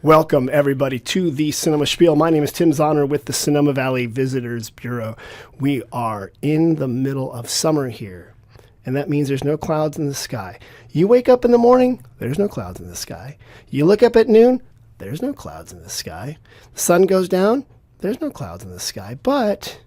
Welcome, everybody, to the Sonoma Spiel. My name is Tim Zahner with the Sonoma Valley Visitors Bureau. We are in the middle of summer here, and that means there's no clouds in the sky. You wake up in the morning, there's no clouds in the sky. You look up at noon, there's no clouds in the sky. The sun goes down, there's no clouds in the sky. But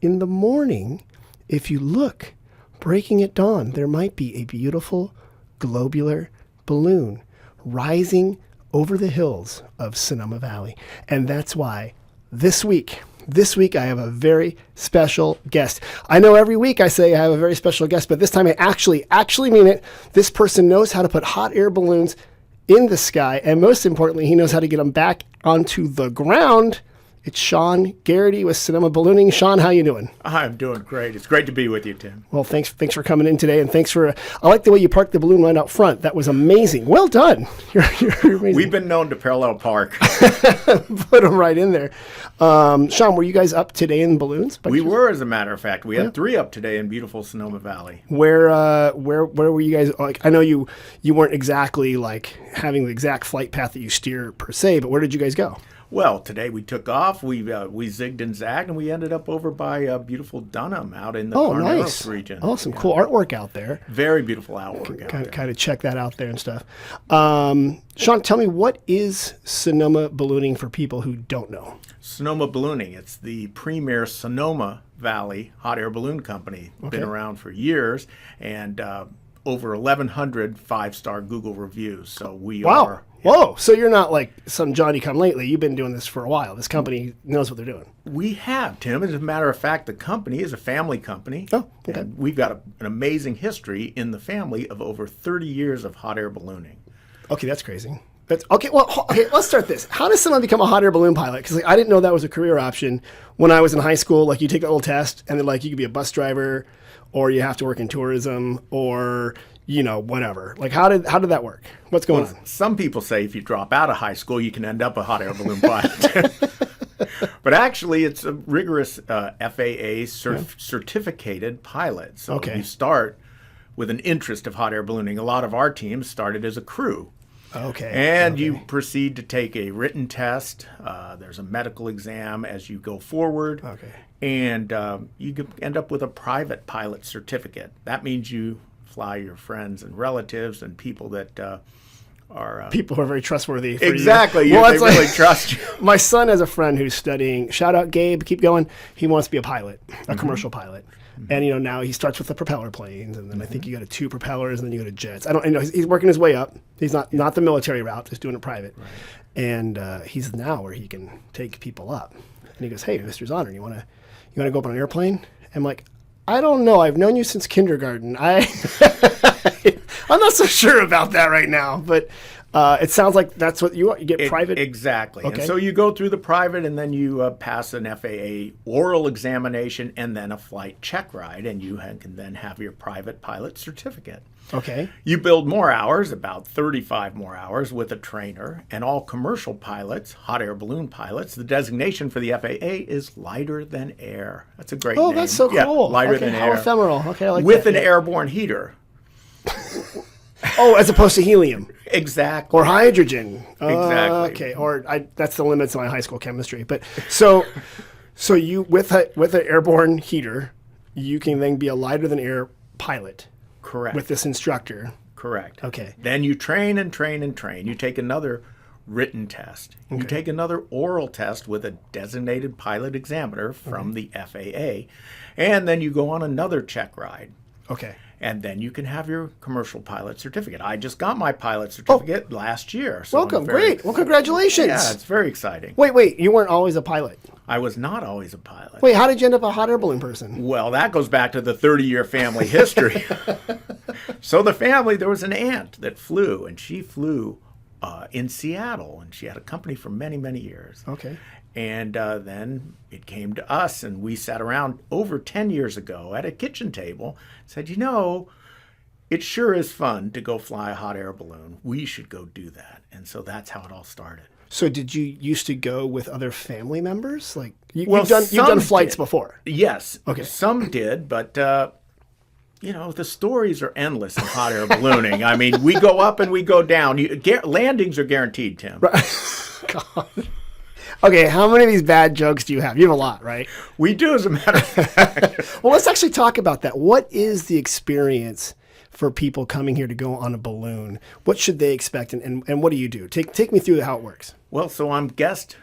in the morning, if you look, breaking at dawn, there might be a beautiful globular balloon rising over the hills of Sonoma Valley. And that's why this week I have a very special guest. I know every week I say I have a very special guest, but this time I actually mean it. This person knows how to put hot air balloons in the sky, and most importantly, he knows how to get them back onto the ground. It's Sean Gerrity with Sonoma Ballooning. Sean, how you doing? I'm doing great. It's great to be with you, Tim. Well, thanks for coming in today, and thanks for. I like the way you parked the balloon right out front. That was amazing. Well done. You're amazing. We've been known to parallel park. Put them right in there. Sean, were you guys up today in balloons? We were, as a matter of fact. We had 3 up today in beautiful Sonoma Valley. Where were you guys? Like, I know you weren't exactly like having the exact flight path that you steer per se, but where did you guys go? Well, today we took off. We zigged and zagged, and we ended up over by beautiful Dunham out in the Carneros region. Oh, some cool artwork out there. Very beautiful artwork out there. Kind of check that out there and stuff. Sean, tell me, what is Sonoma Ballooning for people who don't know? Sonoma Ballooning. It's the premier Sonoma Valley hot air balloon company. Okay. Been around for years, and over 1,100 5-star Google reviews. So we are. Whoa, so you're not like some Johnny come lately. You've been doing this for a while. This company knows what they're doing. We have, Tim. As a matter of fact, the company is a family company. Oh, okay. And we've got an amazing history in the family of over 30 years of hot air ballooning. Okay, that's crazy. Okay, let's start this. How does someone become a hot air balloon pilot? Because I didn't know that was a career option when I was in high school. Like, you take that little test, and then like you could be a bus driver, or you have to work in tourism, or whatever. Like, how did that work? What's going on? Some people say if you drop out of high school, you can end up a hot air balloon pilot. But actually, it's a rigorous FAA certificated pilot. So you start with an interest of hot air ballooning. A lot of our teams started as a crew. Okay. And you proceed to take a written test. There's a medical exam as you go forward. Okay. And you could end up with a private pilot certificate. That means you fly your friends and relatives and people that are... people who are very trustworthy. Exactly. Well, they really trust you. My son has a friend who's studying, shout out Gabe, keep going. He wants to be a pilot, a commercial pilot. And, now he starts with the propeller planes, and then I think you go to 2 propellers, and then you go to jets. I don't know. He's working his way up. He's not the military route, just doing it private. Right. And he's now where he can take people up. And he goes, hey, Mr. Zahner, you want to go up on an airplane? I'm like, I don't know. I've known you since kindergarten. I'm not so sure about that right now, but it sounds like that's what you want. You get private. Exactly. Okay. And so you go through the private, and then you pass an FAA oral examination and then a flight check ride, and you can then have your private pilot certificate. Okay. You build more hours, about 35 more hours, with a trainer, and all commercial pilots, hot air balloon pilots, the designation for the FAA is lighter than air. That's a great name. Oh, that's so cool. Yeah, lighter than how air. Ephemeral. Okay, I like with that. an airborne heater. Oh, as opposed to helium. Exactly. Or hydrogen. Exactly. Okay. That's the limits of my high school chemistry. But so you with an airborne heater, you can then be a lighter than air pilot. Correct. With this instructor. Correct. Okay. Then you train and train and train. You take another written test. Okay. You take another oral test with a designated pilot examiner from the FAA. And then you go on another check ride. Okay. And then you can have your commercial pilot certificate. I just got my pilot certificate last year. So welcome. Great. Well, congratulations. Yeah, it's very exciting. Wait. You weren't always a pilot. I was not always a pilot. Wait, how did you end up a hot air balloon person? Well, that goes back to the 30-year family history. So the family, there was an aunt that flew, and she flew in Seattle, and she had a company for many, many years. Okay. And then it came to us, and we sat around over 10 years ago at a kitchen table, said, it sure is fun to go fly a hot air balloon. We should go do that. And so that's how it all started. So did you used to go with other family members? Like you've done flights before? Yes. Okay. Some did, but the stories are endless in hot air ballooning. I mean, we go up and we go down. Landings are guaranteed, Tim. God. Okay, how many of these bad jokes do you have? You have a lot, right? We do, as a matter of fact. Well, let's actually talk about that. What is the experience for people coming here to go on a balloon? What should they expect, and what do you do? Take me through how it works. Well, so I'm guest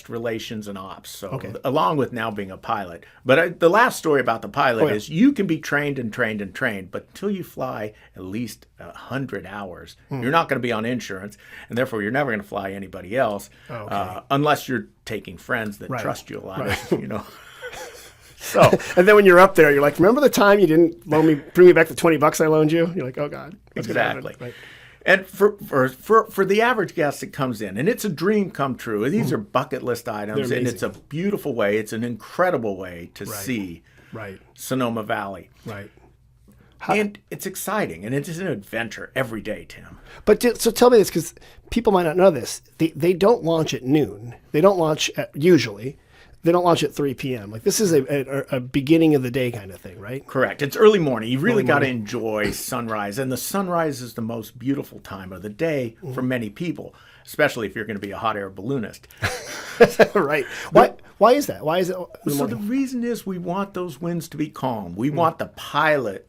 relations and ops, so along with now being a pilot. But the last story about the pilot is you can be trained and trained and trained, but until you fly at least 100 hours, you're not going to be on insurance, and therefore you're never going to fly anybody else unless you're taking friends that trust you a lot. So, and then when you're up there, you're like, remember the time you didn't bring me back the $20 I loaned you? You're like, oh God. Exactly. And for the average guest that comes in, and it's a dream come true. These are bucket list items, and it's a beautiful way. It's an incredible way to see Sonoma Valley. Right. And it's exciting, and it's an adventure every day, Tim. But so tell me this, because people might not know this. They don't launch at noon. They don't launch usually. They don't launch at 3 p.m. Like, this is a beginning of the day kind of thing, right? Correct. It's early morning. You really got to enjoy sunrise. And the sunrise is the most beautiful time of the day for many people, especially if you're going to be a hot air balloonist. Right. Why is that? Why is it? So the reason is we want those winds to be calm. We want the pilot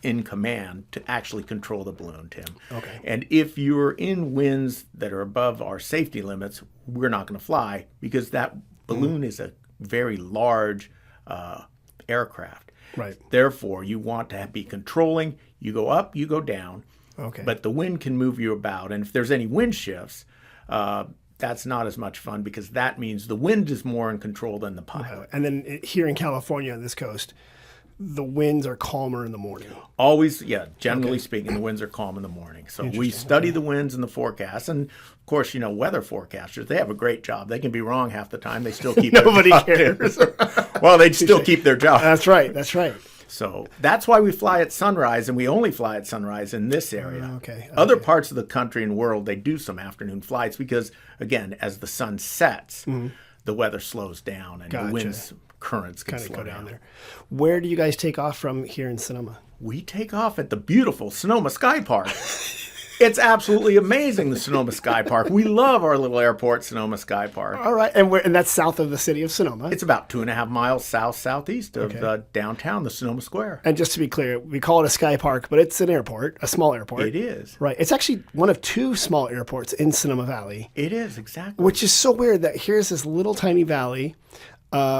in command to actually control the balloon, Tim. Okay. And if you're in winds that are above our safety limits, we're not going to fly, because that balloon is a very large aircraft. Right. Therefore, you want to be controlling. You go up, you go down. Okay. But the wind can move you about. And if there's any wind shifts, that's not as much fun, because that means the wind is more in control than the pilot. And then here in California on this coast, the winds are calmer in the morning. Always, generally speaking, the winds are calm in the morning. So we study the winds and the forecast. And, of course, weather forecasters, they have a great job. They can be wrong half the time. They still keep Nobody cares. Well, they still keep their job. That's right. So that's why we fly at sunrise, and we only fly at sunrise in this area. Okay. Other parts of the country and world, they do some afternoon flights because, again, as the sun sets, the weather slows down and the winds currents can slow down there. Where do you guys take off from here in Sonoma? We take off at the beautiful Sonoma Sky Park. It's absolutely amazing, the Sonoma Sky Park. We love our little airport, Sonoma Sky Park. All right, and that's south of the city of Sonoma. It's about 2.5 miles southeast of downtown, the Sonoma Square. And just to be clear, we call it a sky park, but it's an airport, a small airport. It is. Right. It's actually one of 2 small airports in Sonoma Valley. It is, exactly. Which is so weird that here's this little tiny valley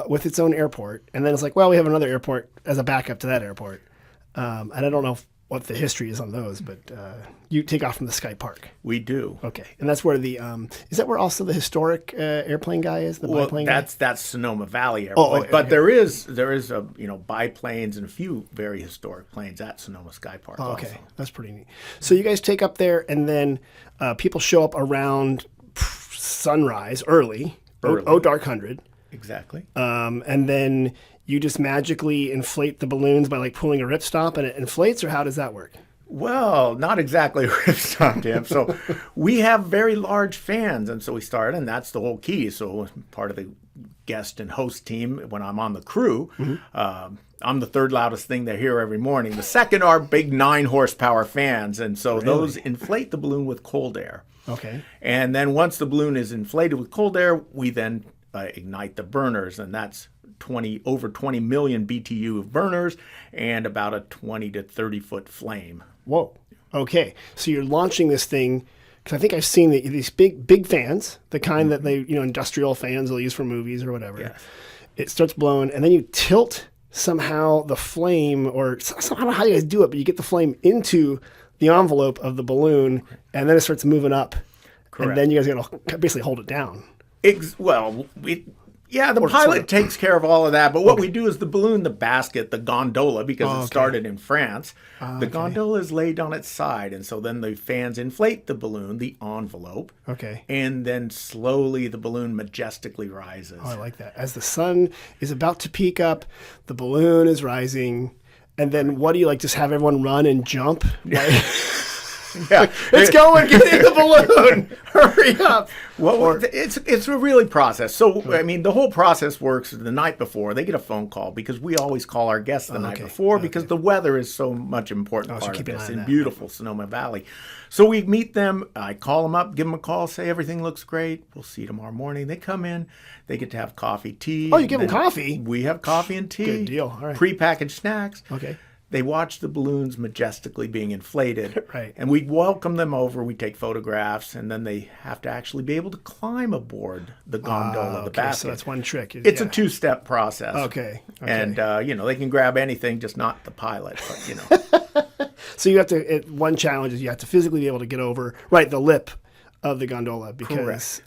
with its own airport, and then it's like, well, we have another airport as a backup to that airport. And I don't know what the history is on those, but you take off from the Sky Park. We do. Okay, and that's where the is that where also the historic airplane guy is? The biplane guy? That's Sonoma Valley Airport. But there is a biplanes and a few very historic planes at Sonoma Sky Park. Okay, also. That's pretty neat. So you guys take up there, and then people show up around sunrise early. Dark 100. Exactly. And then you just magically inflate the balloons by pulling a ripstop and it inflates, or how does that work? Well, not exactly a ripstop, Tim. So we have very large fans, and so we started, and that's the whole key. So part of the guest and host team, when I'm on the crew, I'm the third loudest thing they hear every morning. The second are big 9 horsepower fans, and so those inflate the balloon with cold air. Okay. And then once the balloon is inflated with cold air, we then ignite the burners, and that's over 20 million BTU of burners and about a 20 to 30 foot flame. Whoa. Okay. So you're launching this thing, because I think I've seen these big fans, the kind that they, industrial fans they'll use for movies or whatever. Yes. It starts blowing, and then you tilt somehow the flame, or I don't know how you guys do it, but you get the flame into the envelope of the balloon, and then it starts moving up. Correct. And then you guys got to basically hold it down. The pilot takes care of all of that. But what we do is the balloon, the basket, the gondola, because it started in France, the gondola is laid on its side. And so then the fans inflate the balloon, the envelope. Okay. And then slowly the balloon majestically rises. Oh, I like that. As the sun is about to peak up, the balloon is rising. And then what do you just have everyone run and jump? Yeah, it's going. Get in the balloon. Hurry up. Well, it's a really process. So, I mean, the whole process works the night before. They get a phone call because we always call our guests the night before because the weather is so much important part of this in beautiful Sonoma Valley. So we meet them. I call them up, give them a call, say everything looks great. We'll see you tomorrow morning. They come in. They get to have coffee, tea. Oh, you give them coffee? We have coffee and tea. Good deal. All right. Prepackaged snacks. Okay. They watch the balloons majestically being inflated. Right. And we welcome them over. We take photographs, and then they have to actually be able to climb aboard the gondola, the basket. So that's one trick. It's a two-step process. Okay. And, they can grab anything, just not the pilot. But, So you have to, one challenge is you have to physically be able to get over, the lip of the gondola because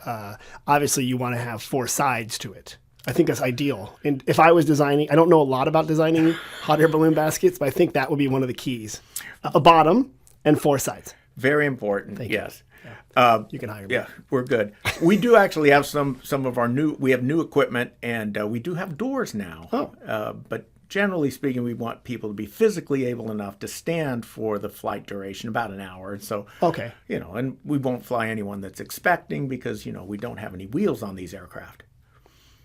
obviously you want to have 4 sides to it. I think that's ideal. And if I was designing, I don't know a lot about designing hot air balloon baskets, but I think that would be one of the keys. A bottom and 4 sides. Very important, yes. You can hire me. Yeah, we're good. We do actually have some of our we have new equipment, and we do have doors now. But generally speaking, we want people to be physically able enough to stand for the flight duration, about an hour. And so, and we won't fly anyone that's expecting because, we don't have any wheels on these aircraft.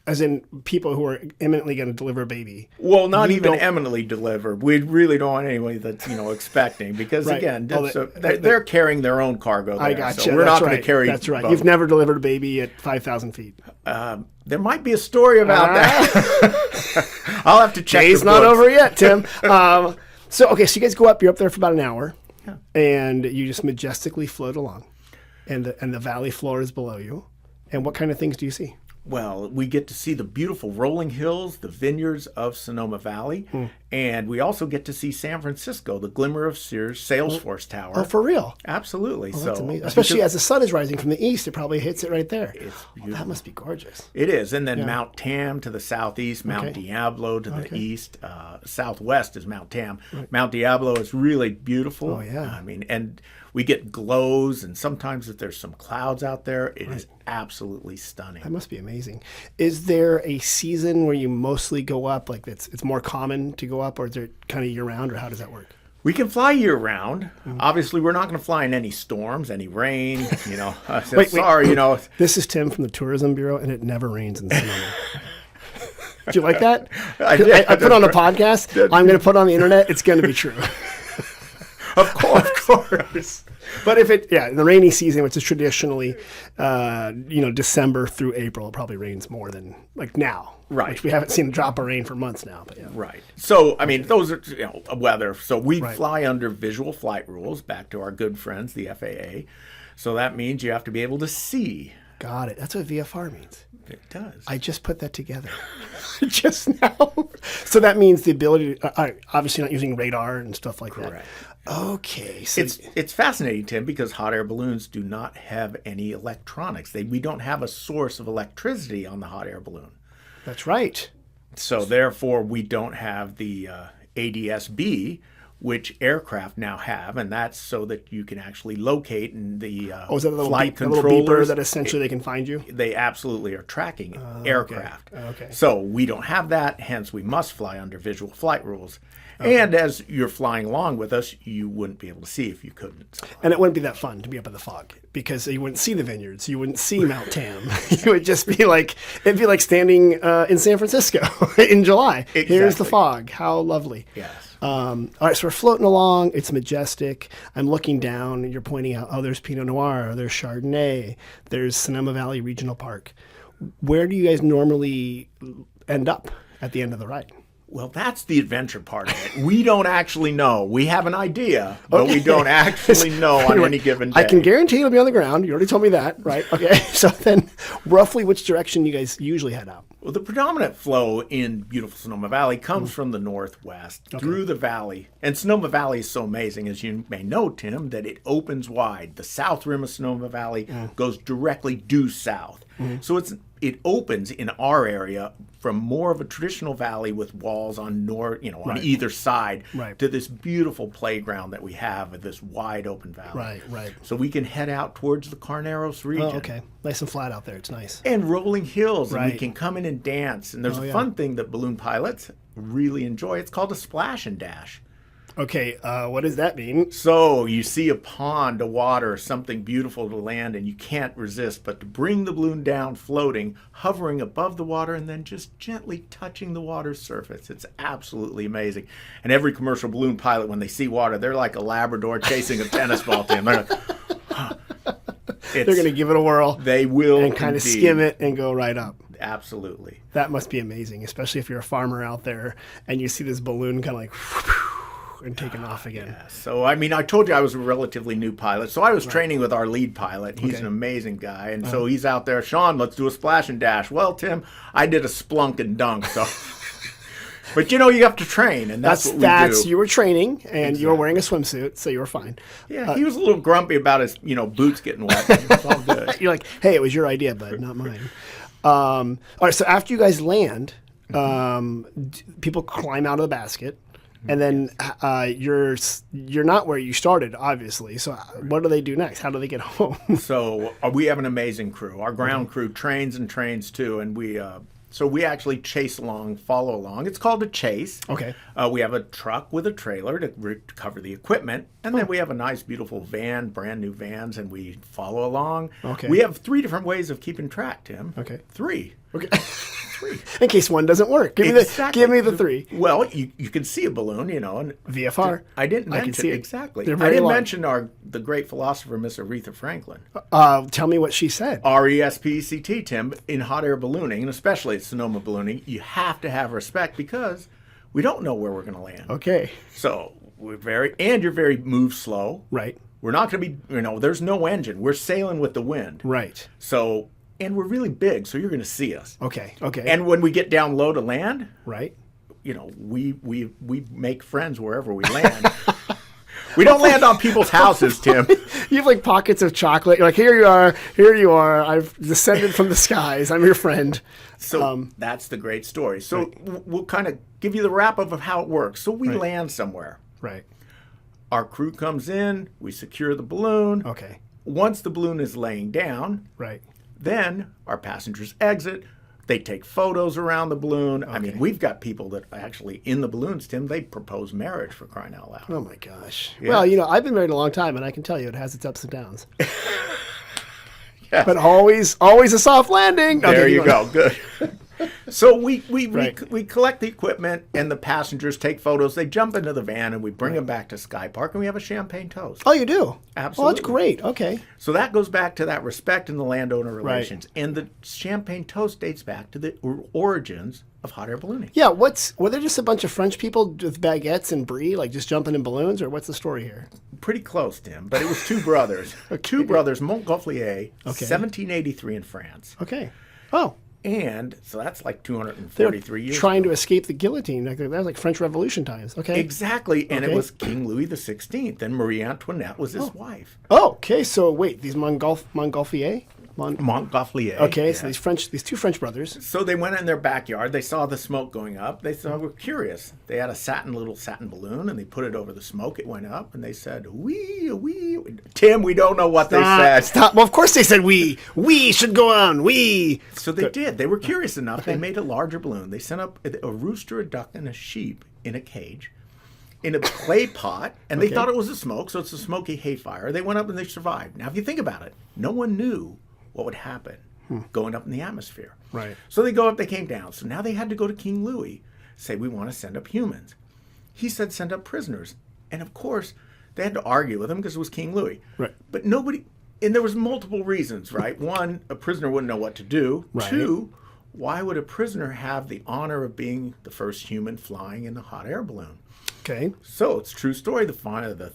As in people who are imminently going to deliver a baby. Well, not even imminently deliver. We really don't want anybody that's, expecting because, again, they're carrying their own cargo there. I got you. So we're not going to carry That's right. both. You've never delivered a baby at 5,000 feet. There might be a story about that. I'll have to check. Day's not over yet, Tim. So you guys go up. You're up there for about an hour, and you just majestically float along, and the valley floor is below you. And what kind of things do you see? Well, we get to see the beautiful rolling hills, the vineyards of Sonoma Valley, and we also get to see San Francisco, the glimmer of Salesforce Tower. Oh, for real? Absolutely. That's amazing. Especially as the sun is rising from the east, it probably hits it right there. It's beautiful. That must be gorgeous. It is. And then Mount Tam to the southeast, Mount Diablo to the east. Southwest is Mount Tam. Right. Mount Diablo is really beautiful. Oh, yeah. I mean, and we get glows, and sometimes if there's some clouds out there, it is absolutely stunning. That must be amazing. Is there a season where you mostly go up, like it's more common to go up, or is it kind of year-round, or how does that work? We can fly year-round. Obviously, we're not going to fly in any storms, any rain. Sorry. This is Tim from the Tourism Bureau, and it never rains in Sonoma. Do you like that? I put on a podcast. I'm going to put it on the internet. It's going to be true. Of course. But if in the rainy season, which is traditionally, December through April, it probably rains more than like now. Right. Which we haven't seen a drop of rain for months now. But yeah. Right. So, I mean, those are weather. So we fly under visual flight rules, back to our good friends, the FAA. So that means you have to be able to see. Got it. That's what VFR means. It does. I just put that together just now. So that means the ability to, obviously not using radar and stuff like that. Correct. Okay. So it's fascinating, Tim, because hot air balloons do not have any electronics. We don't have a source of electricity on the hot air balloon. That's right. So therefore, we don't have the ADS-B, which aircraft now have, and that's so that you can actually locate in the is that a little flight controllers, little beeper that essentially they can find you? They absolutely are tracking aircraft. Okay. So we don't have that, hence we must fly under visual flight rules. Okay. And as you're flying along with us, you wouldn't be able to see if you couldn't. And it wouldn't be that fun to be up in the fog because you wouldn't see the vineyards. You wouldn't see Mount Tam. You would just be like, it'd be like standing in San Francisco in July. Exactly. Here's the fog. How lovely. Yes. All right, so we're floating along. It's majestic. I'm looking down, and you're pointing out, there's Pinot Noir, there's Chardonnay, there's Sonoma Valley Regional Park. Where do you guys normally end up at the end of the ride? Well, that's the adventure part of it. We don't actually know. We have an idea, but we don't actually know on any given day. I can guarantee it'll be on the ground. You already told me that, right? Okay. So then roughly which direction you guys usually head out? Well, the predominant flow in beautiful Sonoma Valley comes from the northwest through the valley. And Sonoma Valley is so amazing, as you may know, Tim, that it opens wide. The south rim of Sonoma Valley goes directly due south. So it opens in our area from more of a traditional valley with walls on on either side to this beautiful playground that we have at this wide open valley. Right. So we can head out towards the Carneros region. Oh, okay. Nice and flat out there. It's nice. And rolling hills, and we can come in and dance. And there's a fun thing that balloon pilots really enjoy. It's called a splash and dash. Okay, what does that mean? So you see a pond, a water, something beautiful to land, and you can't resist but to bring the balloon down floating, hovering above the water, and then just gently touching the water's surface. It's absolutely amazing. And every commercial balloon pilot, when they see water, they're like a Labrador chasing a tennis ball to him. They're like, they're going to give it a whirl. They will and kind of skim it and go right up. Absolutely. That must be amazing, especially if you're a farmer out there and you see this balloon kind of like and taking off again. Yeah. So, I mean, I told you I was a relatively new pilot. So I was training with our lead pilot. He's an amazing guy. And so he's out there, Sean, let's do a splash and dash. Well, Tim, I did a splunk and dunk. So, but you know, you have to train, and that's what we do. You were training, and you were wearing a swimsuit, so you were fine. Yeah, he was a little grumpy about his, boots getting wet. It was all good. You're like, hey, it was your idea, bud, not mine. All right, so after you guys land, people climb out of the basket. And then you're not where you started, obviously. So what do they do next? How do they get home? So we have an amazing crew. Our ground crew trains and trains too, and we actually chase along, follow along. It's called a chase. Okay. We have a truck with a trailer to cover the equipment, and then we have a nice, beautiful van, brand new vans, and we follow along. Okay. We have 3 different ways of keeping track, Tim. Okay. 3. Okay. 3. In case one doesn't work. Give me the 3. Well, you can see a balloon, and VFR. I didn't mention can see it. Exactly. They're I very didn't long. mention the great philosopher, Miss Aretha Franklin. Tell me what she said. RESPECT, Tim, in hot air ballooning, and especially at Sonoma Ballooning, you have to have respect because we don't know where we're going to land. Okay. So you're very move slow. Right. We're not going to be, there's no engine. We're sailing with the wind. Right. So, and we're really big, so you're going to see us. Okay. And when we get down low to land, right, we make friends wherever we land. We don't land on people's houses, Tim. You have like pockets of chocolate. You're like, here you are. I've descended from the skies. I'm your friend. So that's the great story. So we'll kind of give you the wrap up of how it works. So we land somewhere. Right. Our crew comes in. We secure the balloon. Okay. Once the balloon is laying down, right, then our passengers exit. They take photos around the balloon. Okay. I mean, we've got people that actually in the balloons, Tim, they propose marriage, for crying out loud. Oh, my gosh. Yeah. Well, I've been married a long time, and I can tell you it has its ups and downs. Yes. But always a soft landing. There you go. Good. So we collect the equipment, and the passengers take photos. They jump into the van, and we bring them back to Sky Park, and we have a champagne toast. Oh, you do? Absolutely. Oh, that's great. Okay. So that goes back to that respect in the landowner relations. Right. And the champagne toast dates back to the origins of hot air ballooning. Yeah, were there just a bunch of French people with baguettes and brie, like just jumping in balloons, or what's the story here? Pretty close, Tim, but it was 2 brothers. Okay. 2 brothers, Montgolfier, 1783 in France. Okay. Oh. And so that's like 243 years trying ago. to escape the guillotine. That was like French Revolution times. Okay. Exactly. And it was King Louis XVI, and Marie Antoinette was his wife. Oh, okay. So wait, these Montgolfier? Montgolfier. Okay, yeah. So these 2 French brothers. So they went in their backyard. They saw the smoke going up. They were curious. They had a little satin balloon, and they put it over the smoke. It went up, and they said, "Wee, wee." Tim, we don't know what they said. Stop. Well, of course they said we. We should go on. We. So they did. They were curious enough. Okay. They made a larger balloon. They sent up a rooster, a duck, and a sheep in a cage, in a clay pot, and they thought it was a smoke, so it's a smoky hay fire. They went up and they survived. Now, if you think about it, no one knew what would happen going up in the atmosphere. Right. So they go up, they came down. So now they had to go to King Louis, say, we want to send up humans. He said, send up prisoners. And of course, they had to argue with him because it was King Louis. Right. But nobody, and there was multiple reasons, right? 1, a prisoner wouldn't know what to do. Right. 2, why would a prisoner have the honor of being the first human flying in a hot air balloon? Okay. So it's a true story. The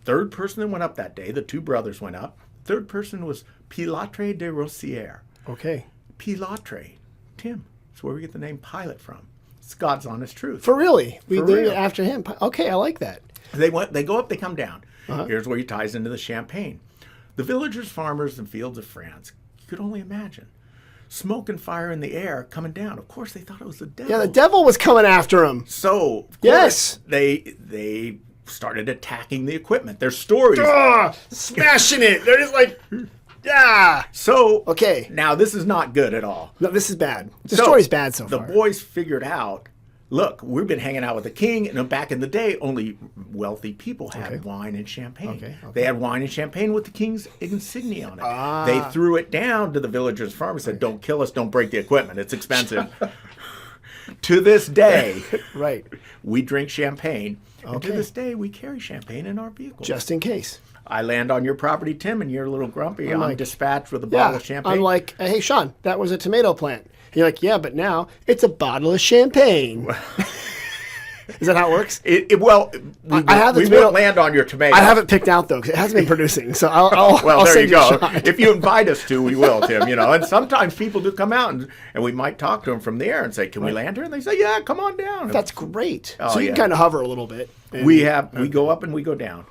3rd person that went up that day, the 2 brothers went up. 3rd person was Pilatre de Rossière. Okay. Pilatre, Tim, that's where we get the name pilot from. It's God's honest truth. For really? We For named real. it after him. Okay, I like that. They go up, they come down. Here's where he ties into the champagne. The villagers, farmers, and fields of France, you could only imagine. Smoke and fire in the air coming down. Of course, they thought it was the devil. Yeah, the devil was coming after him. So, of yes, course, they started attacking the equipment. Their stories. Smashing it. They're just like, yeah. So, okay. Now this is not good at all. No, this is bad. The story's bad so far. The boys figured out, look, we've been hanging out with the king, and back in the day, only wealthy people had wine and champagne. Okay. They had wine and champagne with the king's insignia on it. They threw it down to the villagers' farm and said, don't kill us, don't break the equipment, it's expensive. To this day, right, we drink champagne, and to this day, we carry champagne in our vehicles. Just in case. I land on your property, Tim, and you're a little grumpy. I'm dispatched with a bottle of champagne. I'm like, hey, Sean, that was a tomato plant. You're like, yeah, but now it's a bottle of champagne. Is that how it works? We won't land on your tomato. I haven't picked out, though, because it hasn't been producing. So I'll there send you go. If you invite us to, we will, Tim. And sometimes people do come out, and we might talk to them from the air and say, can we land here? And they say, yeah, come on down. That's great. So you can kind of hover a little bit. We go up and we go down.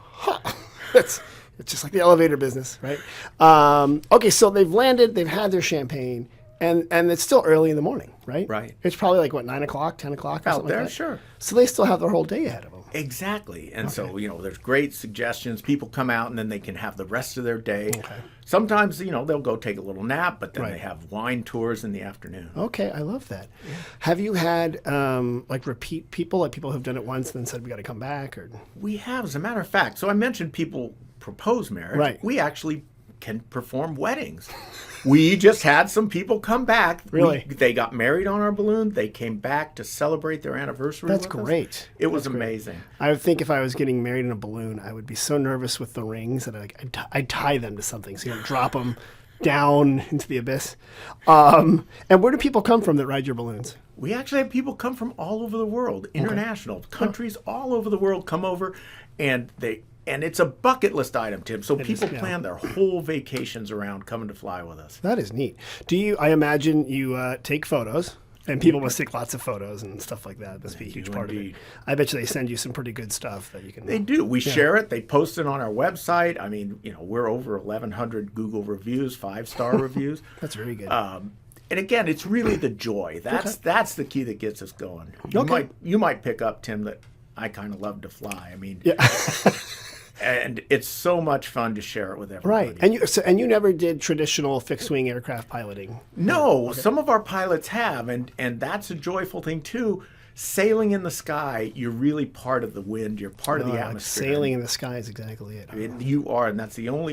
It's just like the elevator business, right? Okay, so they've landed, they've had their champagne, and it's still early in the morning, right? Right. It's probably like, 9 o'clock, 10 o'clock or Out something there, like that? sure. So they still have their whole day ahead of them. Exactly. And so, there's great suggestions. People come out, and then they can have the rest of their day. Okay. Sometimes, they'll go take a little nap, but then they have wine tours in the afternoon. Okay, I love that. Yeah. Have you had, repeat people, like people who've done it once and then said, we got to come back? Or We have, as a matter of fact. So I mentioned people propose marriage. Right. We actually can perform weddings. We just had some people come back. Really? They got married on our balloon. They came back to celebrate their anniversary. That's with us. great. It was amazing. I would think if I was getting married in a balloon, I would be so nervous with the rings that I'd tie them to something so you don't drop them down into the abyss. And where do people come from that ride your balloons? We actually have people come from all over the world, international countries all over the world come over, and it's a bucket list item, Tim. So people plan their whole vacations around coming to fly with us. That is neat. I imagine you take photos, and people must take lots of photos and stuff like that. That's a huge part of it. I bet you they send you some pretty good stuff that you can. They do. We share it. They post it on our website. I mean, we're over 1,100 Google reviews, 5-star reviews. That's very good. And again, it's really the joy. That's the key that gets us going. You might pick up, Tim, that I kind of love to fly. I mean, and it's so much fun to share it with everybody. Right. And you never did traditional fixed wing aircraft piloting. No, some of our pilots have, and that's a joyful thing too. Sailing in the sky, you're really part of the wind. You're part of the atmosphere. Sailing in the sky is exactly it. You are, and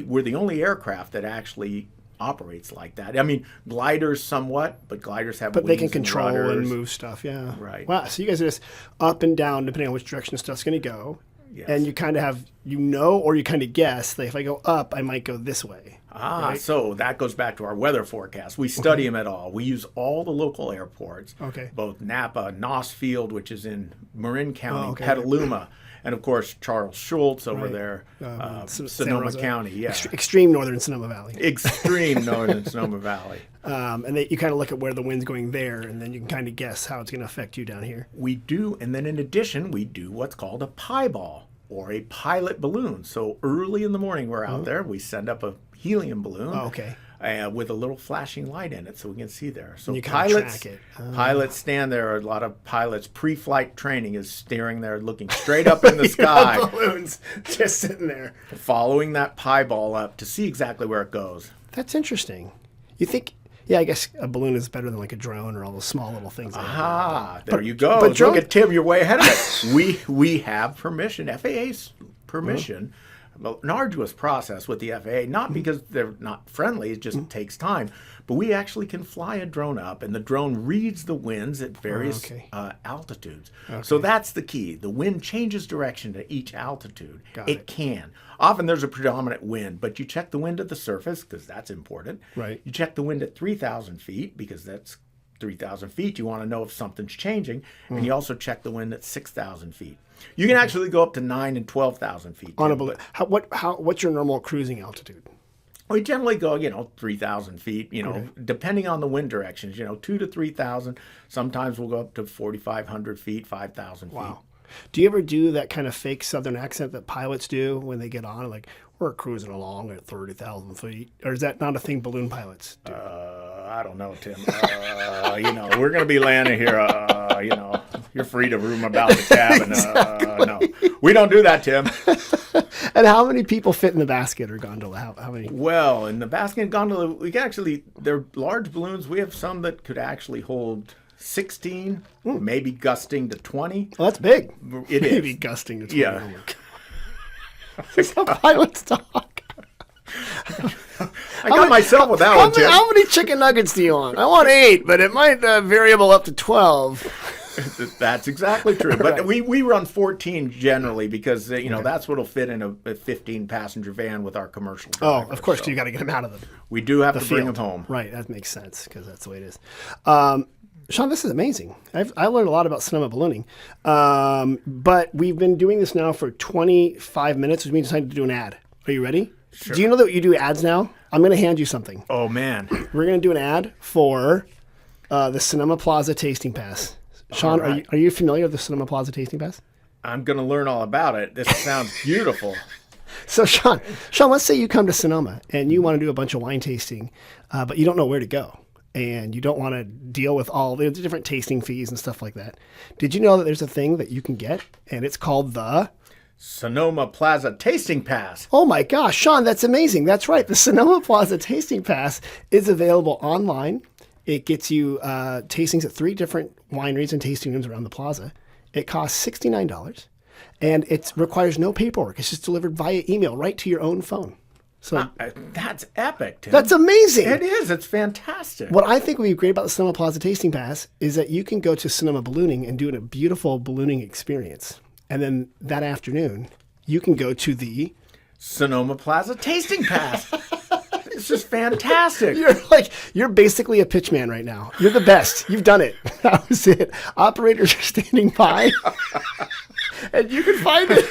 we're the only aircraft that actually operates like that. I mean, gliders somewhat, but gliders have wings they can control and move stuff, Right. Wow, so you guys are just up and down depending on which direction stuff's going to go. Yes. And you kind of have, or you kind of guess that if I go up, I might go this way. Right? So that goes back to our weather forecast. We study them at all. We use all the local airports, both Napa, Nosfield, which is in Marin County, Petaluma, and of course Charles Schultz over there, Sonoma County. Yeah, extreme northern Sonoma Valley. Extreme northern Sonoma Valley. And you kind of look at where the wind's going there, and then you can kind of guess how it's going to affect you down here. We do, and then in addition, we do what's called a pieball or a pilot balloon. So early in the morning, we're out there. We send up a helium balloon. With a little flashing light in it, so we can see there. So you pilots, track it. Pilots stand there. A lot of pilots pre-flight training is staring there, looking straight up in the sky. Balloons just sitting there, following that pieball up to see exactly where it goes. That's interesting. You think? Yeah, I guess a balloon is better than like a drone or all those small little things. There you go. But look at Tim, you're way ahead of it. We have permission, FAA's permission. An arduous process with the FAA, not because they're not friendly, it just takes time. But we actually can fly a drone up, and the drone reads the winds at various altitudes. So that's the key. The wind changes direction at each altitude. It can. Often there's a predominant wind, but you check the wind at the surface, because that's important. Right. You check the wind at 3,000 feet, because that's 3,000 feet. You want to know if something's changing. And you also check the wind at 6,000 feet. You can actually go up to 9,000 and 12,000 feet. On a balloon. What's your normal cruising altitude? We generally go, 3,000 feet, depending on the wind directions, 2,000 to 3,000. Sometimes we'll go up to 4,500 feet, 5,000 feet. Wow. Do you ever do that kind of fake Southern accent that pilots do when they get on? Like, we're cruising along at 30,000 feet. Or is that not a thing balloon pilots do? I don't know, Tim. We're going to be landing here. You're free to room about the cabin. No, we don't do that, Tim. And how many people fit in the basket or gondola? How many? Well, in the basket and gondola, they're large balloons. We have some that could actually hold 16, maybe gusting to 20. Well, that's big. It is. Maybe gusting to 20. Yeah. Oh my God. This is how pilots talk. I got myself with that one, Tim. How many chicken nuggets do you want? I want 8, but it might variable up to 12. That's exactly true. But we run 14 generally because that's what'll fit in a 15-passenger van with our commercial driver. Oh, of course, you got to get them out of We do have to field. bring them home. Right, that makes sense because that's the way it is. Sean, this is amazing. I learned a lot about Sonoma Ballooning. But we've been doing this now for 25 minutes, which means it's time to do an ad. Are you ready? Sure. Do you know that you do ads now? I'm going to hand you something. Oh, man. We're going to do an ad for the Sonoma Plaza Tasting Pass. Sean, right. are you familiar with the Sonoma Plaza Tasting Pass? I'm going to learn all about it. This sounds beautiful. So, Sean, let's say you come to Sonoma and you want to do a bunch of wine tasting, but you don't know where to go. And you don't want to deal with all the different tasting fees and stuff like that. Did you know that there's a thing that you can get, and it's called the Sonoma Plaza Tasting Pass. Oh my gosh, Sean, that's amazing. That's right. The Sonoma Plaza Tasting Pass is available online. It gets you tastings at 3 different wineries and tasting rooms around the plaza. It costs $69, and it requires no paperwork. It's just delivered via email right to your own phone. So that's epic, Tim. That's amazing. It is. It's fantastic. What I think would be great about the Sonoma Plaza Tasting Pass is that you can go to Sonoma Ballooning and do a beautiful ballooning experience. And then that afternoon, you can go to the Sonoma Plaza Tasting Pass. It's just fantastic. You're basically a pitch man right now. You're the best. You've done it. That was it. Operators are standing by, and you can find it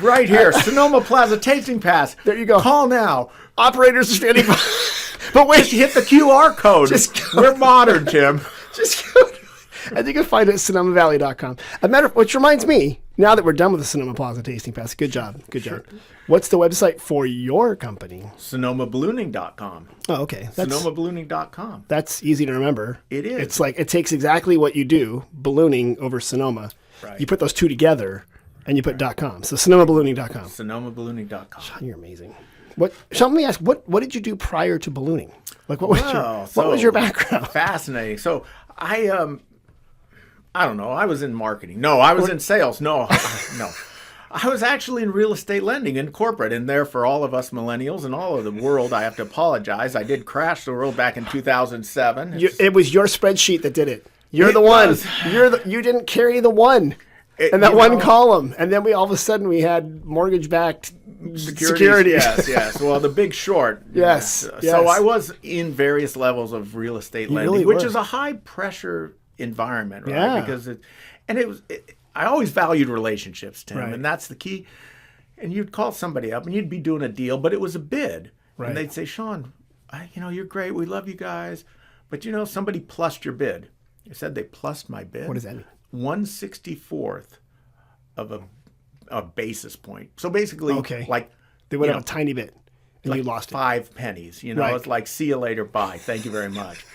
right here. Sonoma Plaza Tasting Pass. There you go. Call now. Operators are standing by. But wait, just hit the QR code. We're modern, Tim. Just go. And you can find it at SonomaValley.com. Which reminds me, now that we're done with the Sonoma Plaza Tasting Pass, good job. Job. What's the website for your company? SonomaBallooning.com. Oh, okay. SonomaBallooning.com. That's easy to remember. It is. It's like it takes exactly what you do, ballooning over Sonoma. Right. You put those two together, and you put .com. So SonomaBallooning.com. SonomaBallooning.com. Sean, you're amazing. Sean, let me ask, what did you do prior to ballooning? Like, what was your background? Fascinating. So I don't know. I was in marketing. No, I was in sales. No. I was actually in real estate lending in corporate. And there for all of us millennials and all of the world, I have to apologize. I did crash the world back in 2007. It was your spreadsheet that did it. You're the one. You didn't carry the one. And that one column. And then all of a sudden we had mortgage-backed security. Yes. Well, the Big Short. Yes. So I was in various levels of real estate lending, which is a high-pressure environment, right? Yeah. Because I always valued relationships, Tim, and that's the key. And you'd call somebody up and you'd be doing a deal, but it was a bid. Right. And they'd say, Sean, you're great. We love you guys. But somebody plussed your bid. You said they plussed my bid. What does that mean? 1/64th of a basis point. So basically, like they went up a tiny bit and like you lost 5 pennies. It's like, see you later, bye. Thank you very much.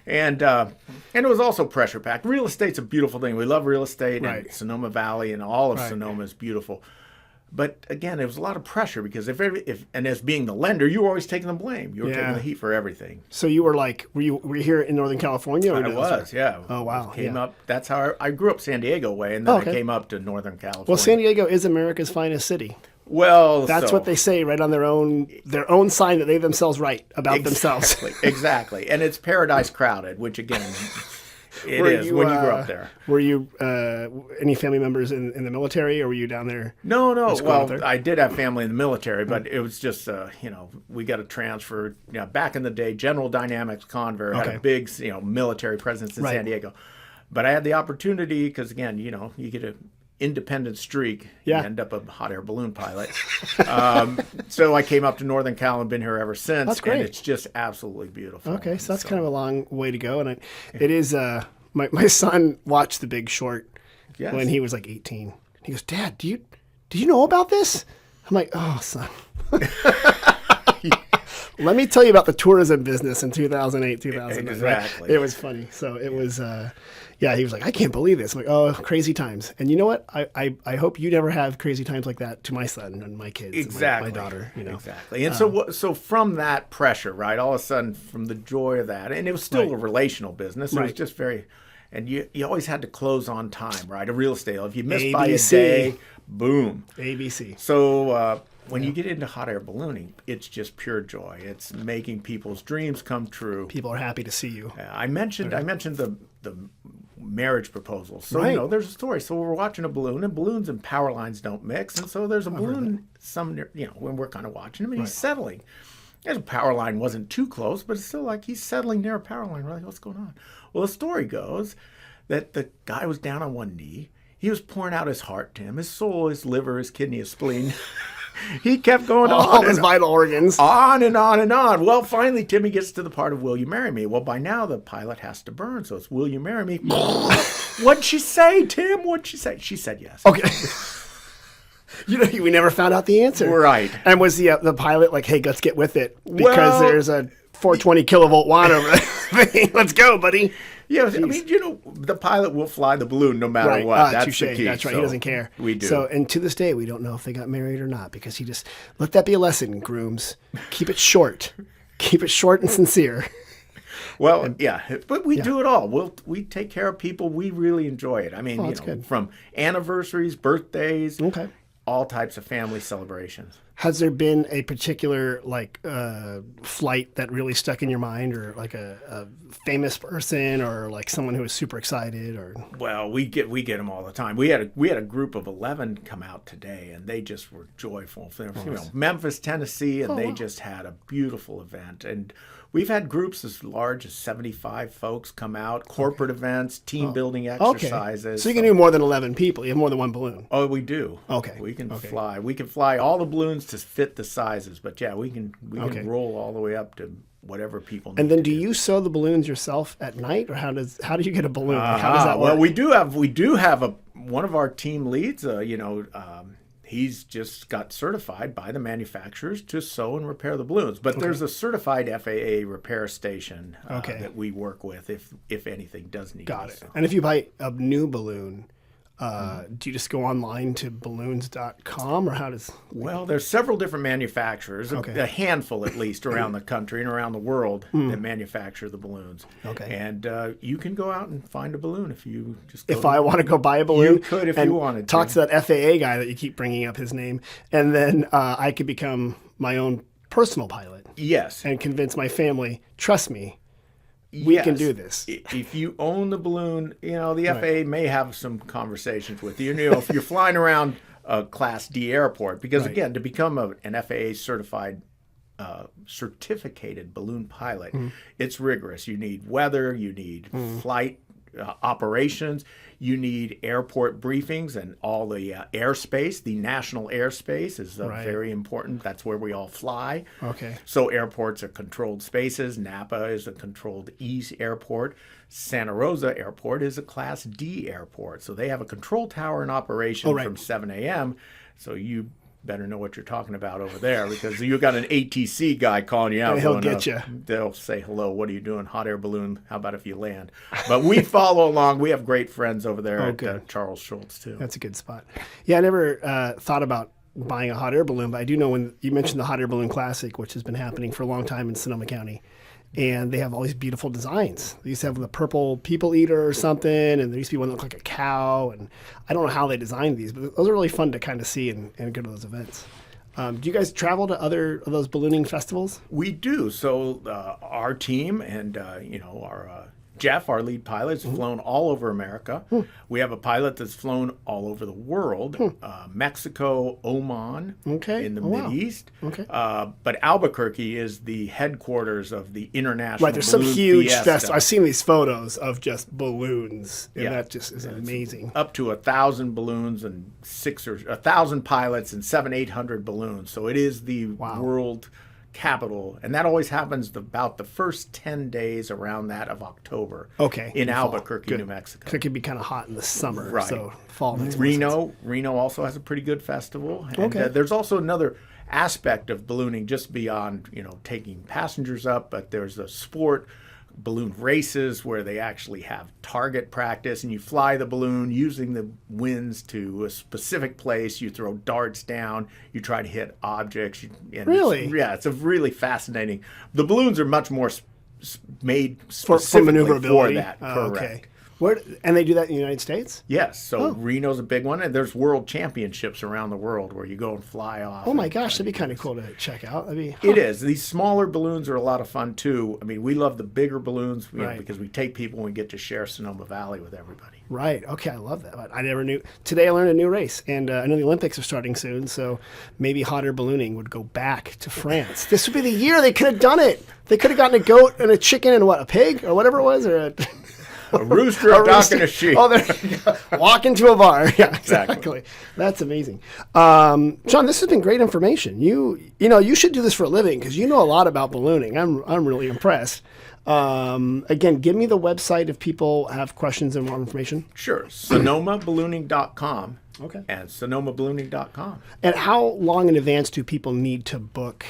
And it was also pressure packed. Real estate's a beautiful thing. We love real estate, and Sonoma Valley and all of Sonoma is beautiful. But again, it was a lot of pressure because if as being the lender, you were always taking the blame. You were taking the heat for everything. So you were were you here in Northern California? Or I was, yeah. Oh wow. Came up. That's how I grew up San Diego way, and then I came up to Northern California. Well, San Diego is America's finest city. Well, that's what they say right on their own sign that they themselves write about themselves. Exactly. And it's paradise crowded, which again, it is when you grow up there. Were you any family members in the military, or were you down there? No. Well, I did have family in the military, but it was just we got a transfer. Back in the day, General Dynamics Convair had a big military presence in San Diego. But I had the opportunity because again, you get a independent streak, you end up a hot air balloon pilot. So I came up to Northern Cal and been here ever since. That's great. And it's just absolutely beautiful. Okay, so that's kind of a long way to go. And it is, my son watched The Big Short when he was like 18. He goes, Dad, did you know about this? I'm like, oh, son. Let me tell you about the tourism business in 2008, 2009. Exactly. It was funny. So it was, he was like, I can't believe this. I'm like, oh, crazy times. And you know what? I hope you never have crazy times like that to my son and my kids and my daughter. Exactly. And so from that pressure, right, all of a sudden from the joy of that, and it was still a relational business. It was just very, And you always had to close on time, right? A real estate. If you missed by a ABC. day, boom. ABC. So when you get into hot air ballooning, it's just pure joy. It's making people's dreams come true. People are happy to see you. I mentioned the marriage proposal. So Right. there's a story. So we're watching a balloon, and balloons and power lines don't mix, and so there's a balloon. When we're kind of watching him, and he's settling. His power line wasn't too close, but it's still like he's settling near a power line. We're like, what's going on? Well, the story goes that the guy was down on one knee. He was pouring out his heart to him, his soul, his liver, his kidney, his spleen. He kept going All on his vital organs. on and on and on. Well, finally, Timmy gets to the part of "Will you marry me?" Well, by now the pilot has to burn, so it's "Will you marry me?" What'd she say, Tim? What'd she say? She said yes. Okay. We never found out the answer. Right. And was the pilot like, "Hey, let's get with it because there's a 420 kilovolt wad over there. Let's go, buddy." Yeah, I mean, the pilot will fly the balloon no matter what. That's touche. the key. That's right. So he doesn't care. We do. So, and to this day, we don't know if they got married or not because he just let that be a lesson, grooms. Keep it short. Keep it short and sincere. Well, but we do it all. We take care of people. We really enjoy it. I mean, good. From anniversaries, birthdays, Okay. all types of family celebrations. Has there been a particular flight that really stuck in your mind, or like a famous person, or like someone who was super excited, or? Well, we get them all the time. We had a group of 11 come out today, and they just were joyful. Memphis, Tennessee, and they just had a beautiful event. And we've had groups as large as 75 folks come out, corporate events, team building exercises. Okay. So you can do more than 11 people. You have more than one balloon. Oh, we do. Okay. We can fly. We can fly all the balloons to fit the sizes, but we can roll all the way up to whatever people need. And then, do you sew the balloons yourself at night, or how do you get a balloon? How does that work? Well, we do have one of our team leads. He's just got certified by the manufacturers to sew and repair the balloons. But there's a certified FAA repair station that we work with if anything does need. Got it. And if you buy a new balloon, do you just go online to balloons.com, or how does? Well, there's several different manufacturers, a handful at least around the country and around the world that manufacture the balloons. Okay. And you can go out and find a balloon if you just. If I want to go buy a balloon, you could if you wanted to. Talk to that FAA guy that you keep bringing up his name, and then I could become my own personal pilot. Yes. And convince my family, trust me. We can do this. If you own the balloon, the FAA may have some conversations with you. If you're flying around a Class D airport, because again, to become an FAA certified, certificated balloon pilot, it's rigorous. You need weather, you need flight operations, you need airport briefings and all the airspace. The national airspace is very important. That's where we all fly. Okay. So airports are controlled spaces. Napa is a controlled E airport. Santa Rosa Airport is a Class D airport. So they have a control tower in operation from 7 a.m. So you better know what you're talking about over there, because you got an ATC guy calling you out. And he'll get you. They'll say, "Hello, what are you doing? Hot air balloon. How about if you land?" But we follow along. We have great friends over there at Charles Schultz too. That's a good spot. Yeah, I never thought about buying a hot air balloon, but I do know when you mentioned the Hot Air Balloon Classic, which has been happening for a long time in Sonoma County. And they have all these beautiful designs. They used to have the purple people eater or something, and there used to be one that looked like a cow. And I don't know how they designed these, but those are really fun to kind of see and go to those events. Do you guys travel to other of those ballooning festivals? We do. So our team and our Jeff, our lead pilot, has flown all over America. We have a pilot that's flown all over the world, Mexico, Oman, in the Mideast. Okay. But Albuquerque is the headquarters of the international. Right, there's some balloon huge fiesta. I've seen these photos of just balloons, and that just is amazing. Up to 1,000 balloons and 1,000 pilots and 700-800 balloons. So it is the world capital, and that always happens about the first 10 days around that of October. Okay. In Albuquerque, New Mexico. It could be kind of hot in the summer, right. So fall makes more sense. Reno also has a pretty good festival. And, there's also another aspect of ballooning just beyond taking passengers up, but there's a sport. Balloon races where they actually have target practice, and you fly the balloon using the winds to a specific place. You throw darts down. You try to hit objects. Really? It's a really fascinating. The balloons are much more made specifically for maneuverability. for that. Correct. Okay. And they do that in the United States? Yes. So Reno's a big one, and there's world championships around the world where you go and fly off. Oh my gosh, that'd be kind of cool to check out. It is. These smaller balloons are a lot of fun too. I mean, we love the bigger balloons because we take people and we get to share Sonoma Valley with everybody. Right. Okay, I love that. I never knew. Today I learned a new race, and I know the Olympics are starting soon, so maybe hot air ballooning would go back to France. This would be the year they could have done it. They could have gotten a goat and a chicken and a pig or whatever it was, or a rooster, a duck, and a sheep. Oh, there you go. Walk into a bar. Yeah, exactly. That's amazing. John, this has been great information. You should do this for a living because you know a lot about ballooning. I'm really impressed. Again, give me the website if people have questions and more information. Sure. SonomaBallooning.com. Okay. And SonomaBallooning.com. And how long in advance do people need to book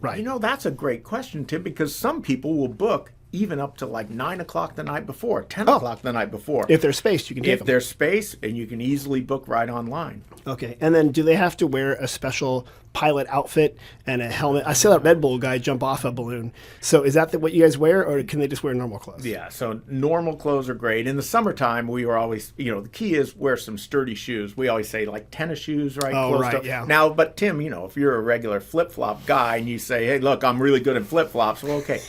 right? That's a great question, Tim, because some people will book even up to like 9 o'clock the night before, 10 o'clock the night before. If there's space, you can take them. If there's space, and you can easily book right online. Okay. And then do they have to wear a special pilot outfit and a helmet? I saw that Red Bull guy jump off a balloon. So is that what you guys wear, or can they just wear normal clothes? Yeah, so normal clothes are great. In the summertime, we were always, the key is wear some sturdy shoes. We always say like tennis shoes, right? Oh, right, yeah. Now, but Tim, if you're a regular flip-flop guy and you say, hey, look, I'm really good at flip-flops, well, okay.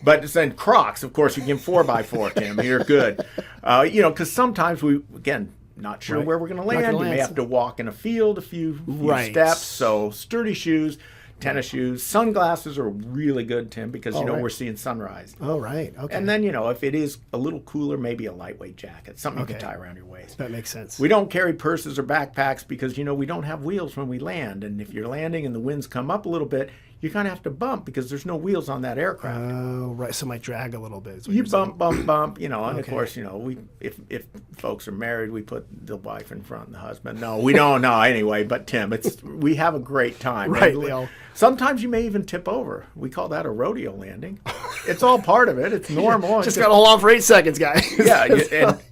But then Crocs, of course, you can 4x4, Tim. You're good. Because sometimes we, again, not sure where we're going to land. You may have to walk in a field a few steps. So sturdy shoes, tennis shoes, sunglasses are really good, Tim, because, we're seeing sunrise. Oh, right. Okay. And then, if it is a little cooler, maybe a lightweight jacket, something you can tie around your waist. That makes sense. We don't carry purses or backpacks because, we don't have wheels when we land. And if you're landing and the winds come up a little bit, you kind of have to bump because there's no wheels on that aircraft. Oh, right. So it might drag a little bit. You bump, and of course, if folks are married, we put the wife in front and the husband. No, we don't. No, anyway. But Tim, we have a great time. Right. Sometimes you may even tip over. We call that a rodeo landing. It's all part of it. It's normal. Just got to hold on for 8 seconds, guys. Yeah,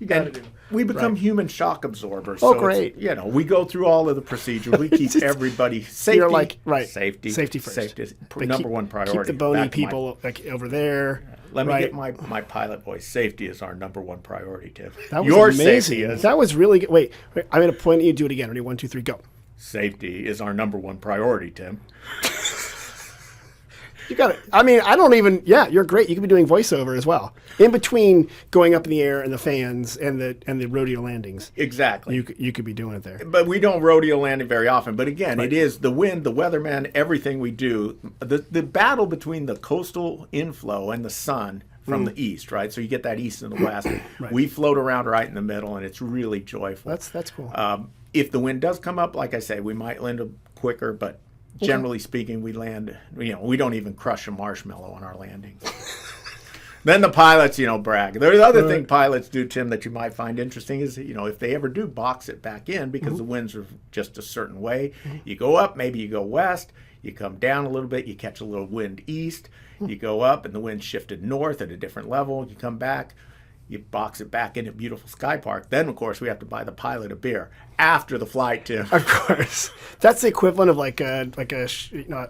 and we become human shock absorbers. Oh, so great. We go through all of the procedures. We keep everybody safety. You're like, right. Safety first. Safety is number one priority. Keep the bony people over there. Let me get my pilot voice. Safety is our number one priority, Tim. That was amazing. That was really good. Wait, I'm going to point at you. Do it again. Ready? 1, 2, 3, go. Safety is our number one priority, Tim. You got it. I mean, I don't even. Yeah, you're great. You could be doing voiceover as well in between going up in the air and the fans and the rodeo landings. Exactly. You could be doing it there. But we don't rodeo land it very often. But again, it is the wind, the weatherman, everything we do. The battle between the coastal inflow and the sun from the east, right? So you get that east and the west. We float around right in the middle, and it's really joyful. That's cool. If the wind does come up, like I say, we might land quicker, but. Generally speaking, we land, we don't even crush a marshmallow on our landing. Then the pilots, brag. There's other thing pilots do, Tim, that you might find interesting is, if they ever do box it back in because the winds are just a certain way, you go up, maybe you go west, you come down a little bit, you catch a little wind east, you go up and the wind shifted north at a different level, you come back. You box it back into beautiful Sky Park. Then, of course, we have to buy the pilot a beer after the flight, Tim. Of course. That's the equivalent of like a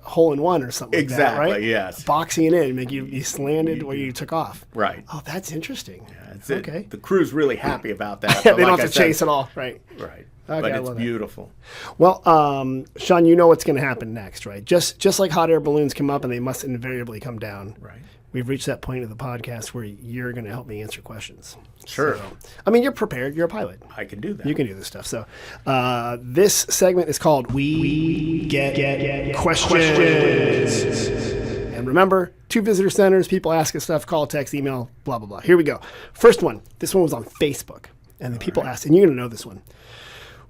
hole-in-one or something like that, right? Exactly, yes. Boxing it in, you landed where you took off. Right. Oh, that's interesting. Yeah, it's okay. The crew's really happy about that. They don't have to chase it all. Right. Right. Okay, but it's beautiful. Well, Sean, you know what's going to happen next, right? Just like hot air balloons come up and they must invariably come down. Right. We've reached that point of the podcast where you're going to help me answer questions. Sure. So, you're prepared. You're a pilot. I can do that. You can do this stuff. So this segment is called We Get Questions. And remember, 2 visitor centers, people asking stuff, call, text, email, blah, blah, blah. Here we go. First one. This one was on Facebook. And the people asked, and you're going to know this one.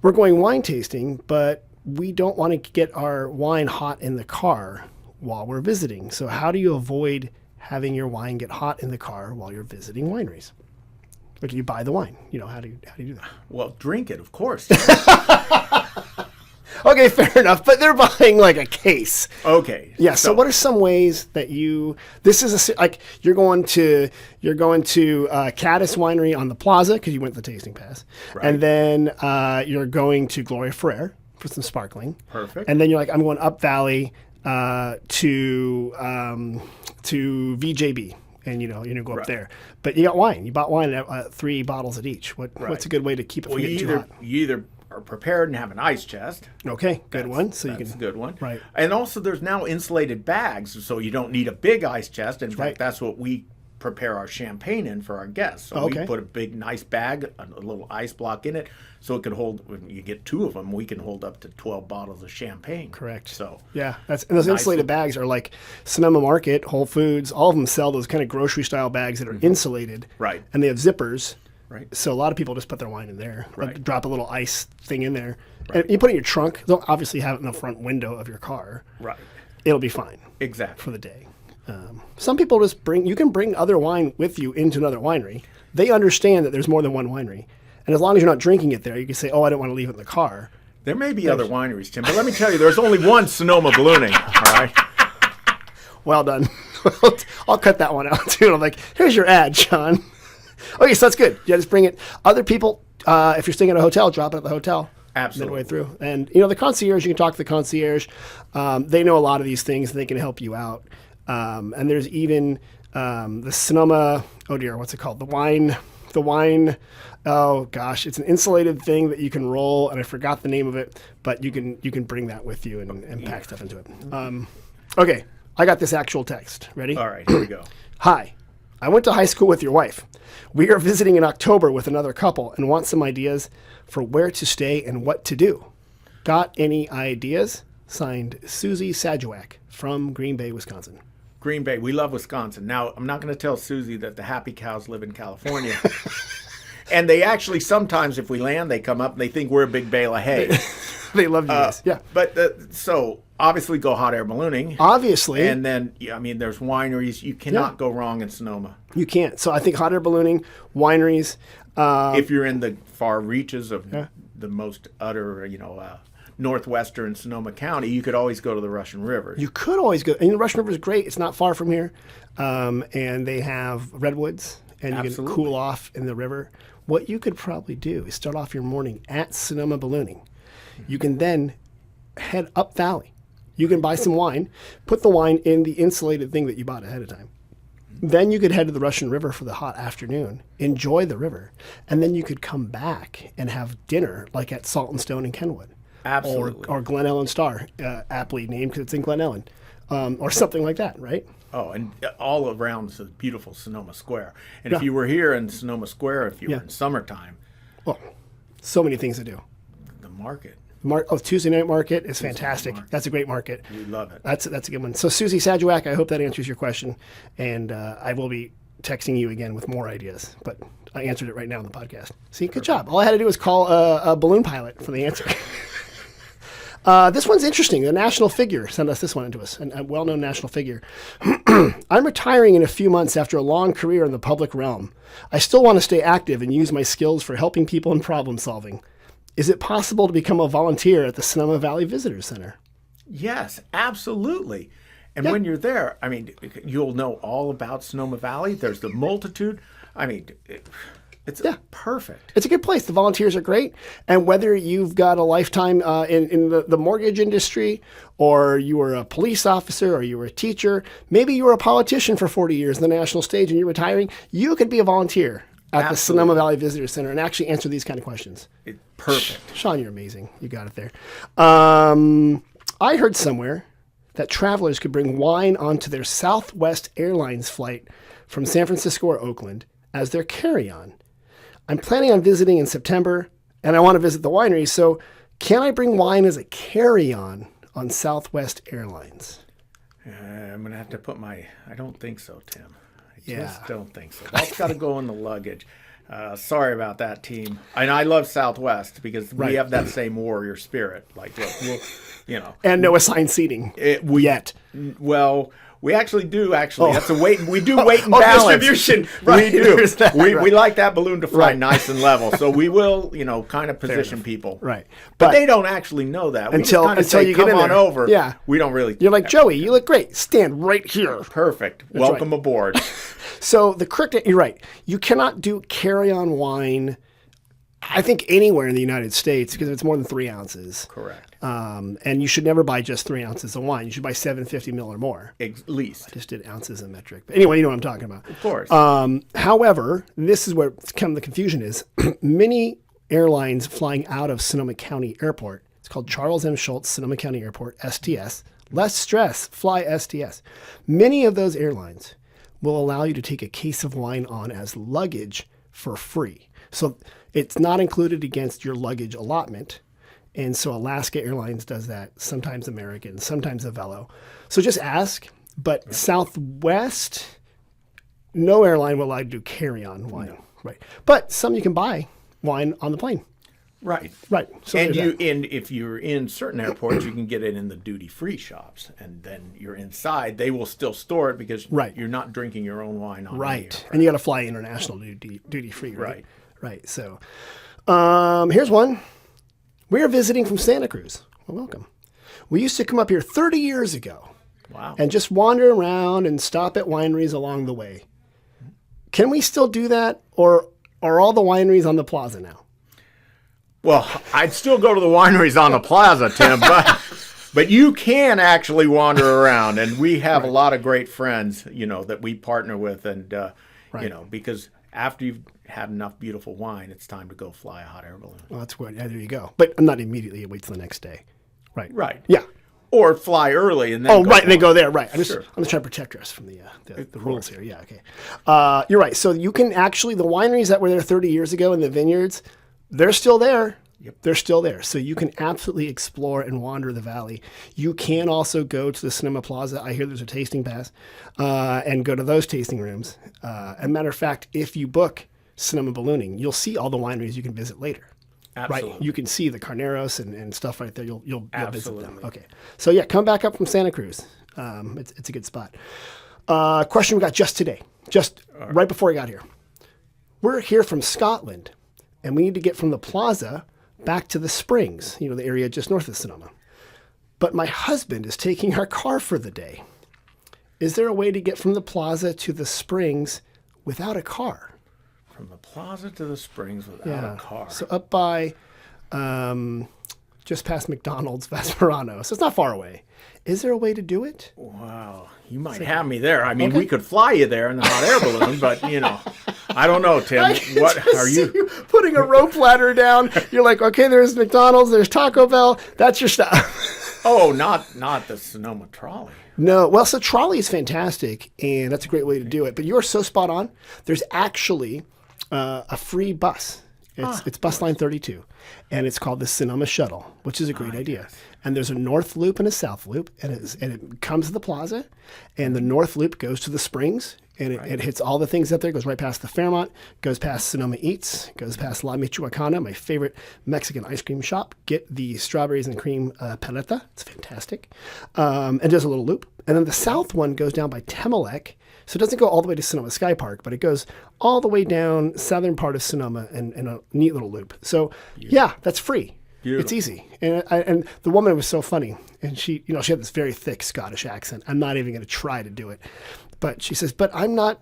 We're going wine tasting, but we don't want to get our wine hot in the car while we're visiting. So how do you avoid having your wine get hot in the car while you're visiting wineries? Or do you buy the wine? How do you do that? Well, drink it, of course. Okay, fair enough. But they're buying like a case. Okay. Yeah. So what are some ways that this is you're going to Caddis Winery on the Plaza because you went the tasting pass, right. And then you're going to Gloria Ferrer for some sparkling. Perfect. And then you're like, I'm going up Valley to VJB. and you go up there. But you got wine. You bought wine at 3 bottles at each. What's a good way to keep it from getting too hot? You either are prepared and have an ice chest. Okay, good one. So that's a good one. Right. And also there's now insulated bags, so you don't need a big ice chest. In fact, that's what we prepare our champagne in for our guests. So we put a big, nice bag, a little ice block in it, so it can hold, when you get 2 of them, we can hold up to 12 bottles of champagne. Correct. So yeah, and those insulated bags are like Sonoma Market, Whole Foods, all of them sell those kind of grocery style bags that are insulated. Right. And they have zippers. Right. So a lot of people just put their wine in there. Right. Like drop a little ice thing in there. Right. And you put it in your trunk. They'll obviously have it in the front window of your car. Right. It'll be fine. Exactly. For the day. Some people just you can bring other wine with you into another winery. They understand that there's more than one winery. And as long as you're not drinking it there, you can say, I don't want to leave it in the car. There may be other wineries, Tim, but let me tell you, there's only one Sonoma Ballooning, all right? Well done. I'll cut that one out, too. I'm like, here's your ad, Sean. Okay, so that's good. Yeah, just bring it. Other people, if you're staying at a hotel, drop it at the hotel. Absolutely. Midway through. And, the concierge, you can talk to the concierge. They know a lot of these things, and they can help you out. And there's even the Sonoma, what's it called? The wine, oh gosh, it's an insulated thing that you can roll, and I forgot the name of it, but you can bring that with you and pack stuff into it. Okay, I got this actual text. Ready? All right, here we go. Hi, I went to high school with your wife. We are visiting in October with another couple and want some ideas for where to stay and what to do. Got any ideas? Signed, Suzy Sajoac from Green Bay, Wisconsin. Green Bay, we love Wisconsin. Now, I'm not going to tell Suzy that the happy cows live in California. And they actually, sometimes if we land, they come up and they think we're a big bale of hay. They love you guys, yeah. But so, obviously go hot air ballooning. Obviously. And then, there's wineries. You cannot go wrong in Sonoma. You can't. So I think hot air ballooning, wineries. If you're in the far reaches of the most utter, northwestern Sonoma County, you could always go to the Russian River. You could always go. And the Russian River is great. It's not far from here. And they have redwoods, and you can cool off in the river. What you could probably do is start off your morning at Sonoma Ballooning. You can then head up valley. You can buy some wine, put the wine in the insulated thing that you bought ahead of time. Then you could head to the Russian River for the hot afternoon, enjoy the river, and then you could come back and have dinner like at Salt and Stone in Kenwood. Absolutely. Or Glen Ellen Star, aptly named because it's in Glen Ellen, or something like that, right? Oh, and all around the beautiful Sonoma Square. And if you were here in Sonoma Square, if you were in summertime. Well, so many things to do. The market. Tuesday night market is fantastic. That's a great market. We love it. That's a good one. So Suzy Sajoac, I hope that answers your question. And I will be texting you again with more ideas. But I answered it right now on the podcast. See, good job. All I had to do was call a balloon pilot for the answer. This one's interesting. The national figure sent us this one into us, a well-known national figure. I'm retiring in a few months after a long career in the public realm. I still want to stay active and use my skills for helping people and problem solving. Is it possible to become a volunteer at the Sonoma Valley Visitor Center? Yes, absolutely. And when you're there, you'll know all about Sonoma Valley. There's the multitude. It's perfect. It's a good place. The volunteers are great. And whether you've got a lifetime in the mortgage industry, or you were a police officer, or you were a teacher, maybe you were a politician for 40 years on the national stage and you're retiring, you could be a volunteer at the Sonoma Valley Visitor Center and actually answer these kind of questions. Perfect. Sean, you're amazing. You got it there. I heard somewhere that travelers could bring wine onto their Southwest Airlines flight from San Francisco or Oakland as their carry-on. I'm planning on visiting in September, and I want to visit the winery, so can I bring wine as a carry-on on Southwest Airlines? I'm going to have to put I don't think so, Tim. I just don't think so. That's got to go in the luggage. Sorry about that, team. And I love Southwest because we have that same warrior spirit. Like, look, And no assigned seating yet. Well, we actually do. That's a weight. We do weight and balance distribution. Right. We do. We like that balloon to fly nice and level. So we will, kind of position people. Right. But they don't actually know that. Until you get in on there. over. Yeah. We don't really. You're like, Joey, you look great. Stand right here. Perfect. Welcome aboard. So you're right. You cannot do carry-on wine I think anywhere in the United States, because it's more than 3 ounces. Correct. And you should never buy just 3 ounces of wine. You should buy 750 ml or more. At least. I just did ounces and metric. But anyway, you know what I'm talking about. Of course. However, this is where kind of the confusion is. Many airlines flying out of Sonoma County Airport, it's called Charles M. Schultz Sonoma County Airport, STS. Less stress, fly STS. Many of those airlines will allow you to take a case of wine on as luggage for free. So it's not included against your luggage allotment. And so Alaska Airlines does that, sometimes American, sometimes Avelo. So just ask. But Southwest, no airline will allow you to do carry-on wine. No. Right. But some you can buy wine on the plane. Right. Right. So and if you're in certain airports, you can get it in the duty-free shops. And then you're inside, they will still store it because you're not drinking your own wine on right. And you got to fly international duty-free, right? Right. So here's one. We are visiting from Santa Cruz. Well, welcome. We used to come up here 30 years ago. Wow. And just wander around and stop at wineries along the way. Can we still do that? Or are all the wineries on the plaza now? Well, I'd still go to the wineries on the plaza, Tim, but you can actually wander around, and we have a lot of great friends, that we partner with, and because after you've had enough beautiful wine, it's time to go fly a hot air balloon. Well, that's what. Yeah, there you go. But not immediately. Wait till the next day. Right. Right. Yeah. Or fly early and then. And then go there. Right. I'm just trying to protect us from the rules here. Yeah. Okay. You're right. So you can actually the wineries that were there 30 years ago in the vineyards, they're still there. Yep. They're still there. So you can absolutely explore and wander the valley. You can also go to the Sonoma Plaza. I hear there's a tasting pass, and go to those tasting rooms. As a matter of fact, if you book Sonoma Ballooning, you'll see all the wineries you can visit later. Absolutely. Right? You can see the Carneros and stuff right there. You'll visit them. Okay. So yeah, come back up from Santa Cruz. It's a good spot. Question we got just today, right before we got here. We're here from Scotland, and we need to get from the plaza back to the Springs, the area just north of Sonoma. But my husband is taking our car for the day. Is there a way to get from the plaza to the Springs without a car? From the plaza to the Springs without a car. So up by just past McDonald's, Vasperano. So it's not far away. Is there a way to do it? Wow. You might have me there. I mean, we could fly you there in the hot air balloon, but, I don't know, Tim. What are you putting a rope ladder down? You're like, okay, there's McDonald's, there's Taco Bell. That's your stuff. Oh, not the Sonoma trolley. No. Well, so trolley is fantastic, and that's a great way to do it. But you're so spot on. There's actually a free bus. It's bus line 32, and it's called the Sonoma Shuttle, which is a great idea. Yes. And there's a north loop and a south loop, and it comes to the plaza, and the north loop goes to the Springs, and it hits all the things up there. It goes right past the Fairmont, goes past Sonoma Eats, goes past La Michoacana, my favorite Mexican ice cream shop. Get the strawberries and cream paleta. It's fantastic. And there's a little loop. And then the south one goes down by Temelec. So it doesn't go all the way to Sonoma Sky Park, but it goes all the way down southern part of Sonoma in a neat little loop. So, yeah, that's free. Beautiful. It's easy. And the woman was so funny. And she had this very thick Scottish accent. I'm not even going to try to do it. But she says, but I'm not